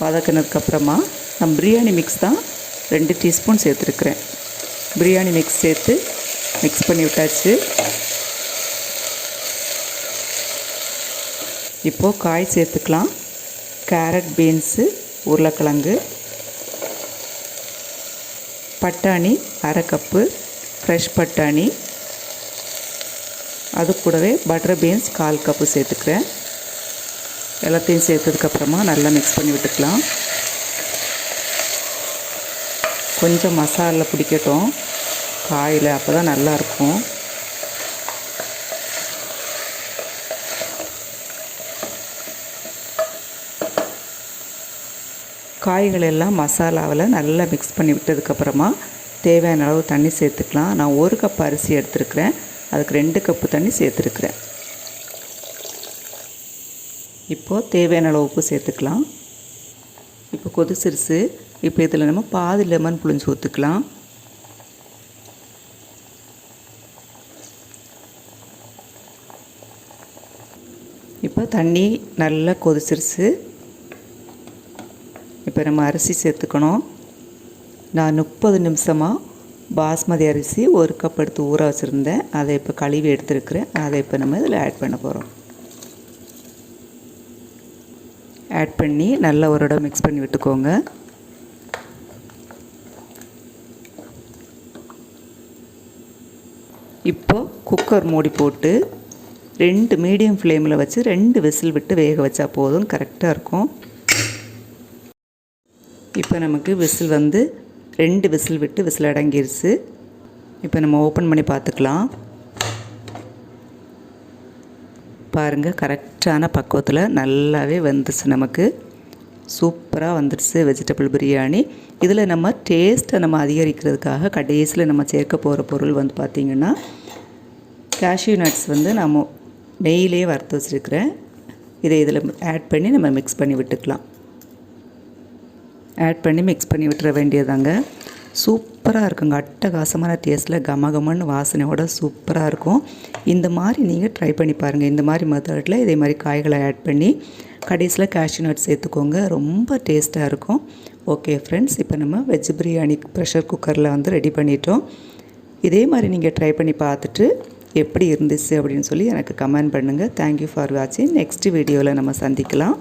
வதக்கினதுக்கப்புறமா நான் பிரியாணி மிக்ஸ் தான் 2 டீஸ்பூன் சேர்த்துருக்குறேன். பிரியாணி மிக்ஸ் சேர்த்து மிக்ஸ் பண்ணி விட்டாச்சு. இப்போது காய் சேர்த்துக்கலாம். கேரட், பீன்ஸு, உருளைக்கிழங்கு, பட்டாணி 1/2 கப்பு, ஃப்ரெஷ் பட்டாணி, அது கூடவே பட்டர் பீன்ஸ் 1/4 கப்பு சேர்த்துக்கிறேன். எல்லாத்தையும் சேர்த்ததுக்கப்புறமா நல்லா மிக்ஸ் பண்ணி விட்டுக்கலாம். கொஞ்சம் மசாலா பிடிக்கட்டும் காயில், அப்போ தான் நல்லாயிருக்கும். காய்கள் எல்லாம் மசாலாவில் நல்லா மிக்ஸ் பண்ணி விட்டதுக்கப்புறமா தேவையான அளவு தண்ணி சேர்த்துக்கலாம். நான் 1 கப் அரிசி எடுத்துருக்கிறேன், அதுக்கு 2 கப்பு தண்ணி சேர்த்துருக்குறேன். இப்போது தேவையான அளவு உப்பு சேர்த்துக்கலாம். இப்போ கொதிச்சிருச்சு. இப்போ இதில் நம்ம பாதி லெமன் புழிஞ்சு ஊற்றிக்கலாம். இப்போ தண்ணி நல்லா கொதிச்சிருச்சு. இப்போ நம்ம அரிசி சேர்த்துக்கணும். நான் 30 நிமிஷமாக பாஸ்மதி அரிசி 1 கப் எடுத்து ஊற வச்சுருந்தேன். அதை இப்போ கழுவி எடுத்துருக்கிறேன். அதை இப்போ நம்ம இதில் ஆட் பண்ண போகிறோம். ஆட் பண்ணி நல்லா ஒரு இடம் மிக்ஸ் பண்ணி விட்டுக்கோங்க. இப்போது குக்கர் மூடி போட்டு 2 மீடியம் ஃப்ளேமில் வச்சு 2 விசில் விட்டு வேக வச்சா போதும், கரெக்டாக இருக்கும். இப்போ நமக்கு விசில் வந்து 2 விசில் விட்டு விசில் அடங்கிருச்சு. இப்போ நம்ம ஓப்பன் பண்ணி பார்த்துக்கலாம். பாருங்கள், கரெக்டான பக்குவத்தில் நல்லாவே வந்துச்சு. நமக்கு சூப்பராக வந்துடுச்சு வெஜிடபிள் பிரியாணி. இதில் நம்ம டேஸ்ட்டை நம்ம அதிகரிக்கிறதுக்காக கடைசியில் நம்ம சேர்க்க போகிற பொருள் வந்து பார்த்திங்கன்னா கேஷ்யூ நட்ஸ் வந்து நம்ம நெய்யிலே வறுத்து வச்சுருக்கிறேன். இதை இதில் ஆட் பண்ணி நம்ம மிக்ஸ் பண்ணி விட்டுக்கலாம். ஆட் பண்ணி மிக்ஸ் பண்ணி விட்டுற வேண்டியதாங்க. சூப்பராக இருக்குங்க. அட்டகாசமான டேஸ்ட்டில் கமகமன்னு வாசனையோட சூப்பராக இருக்கும். இந்த மாதிரி நீங்கள் ட்ரை பண்ணி பாருங்கள். இந்த மாதிரி மெத்தடில் இதே மாதிரி காய்களை ஆட் பண்ணி கடைசியில் கேஷ்யூ நட் சேர்த்துக்கோங்க. ரொம்ப டேஸ்ட்டாக இருக்கும். ஓகே ஃப்ரெண்ட்ஸ், இப்போ நம்ம வெஜ் பிரியாணி ப்ரெஷர் குக்கரில் வந்து ரெடி பண்ணிட்டோம். இதே மாதிரி நீங்கள் ட்ரை பண்ணி பார்த்துட்டு எப்படி இருந்துச்சு அப்படின்னு சொல்லி எனக்கு கமெண்ட் பண்ணுங்கள். தேங்க்யூ ஃபார் வாட்சிங். நெக்ஸ்ட் வீடியோவில் நம்ம சந்திக்கலாம்.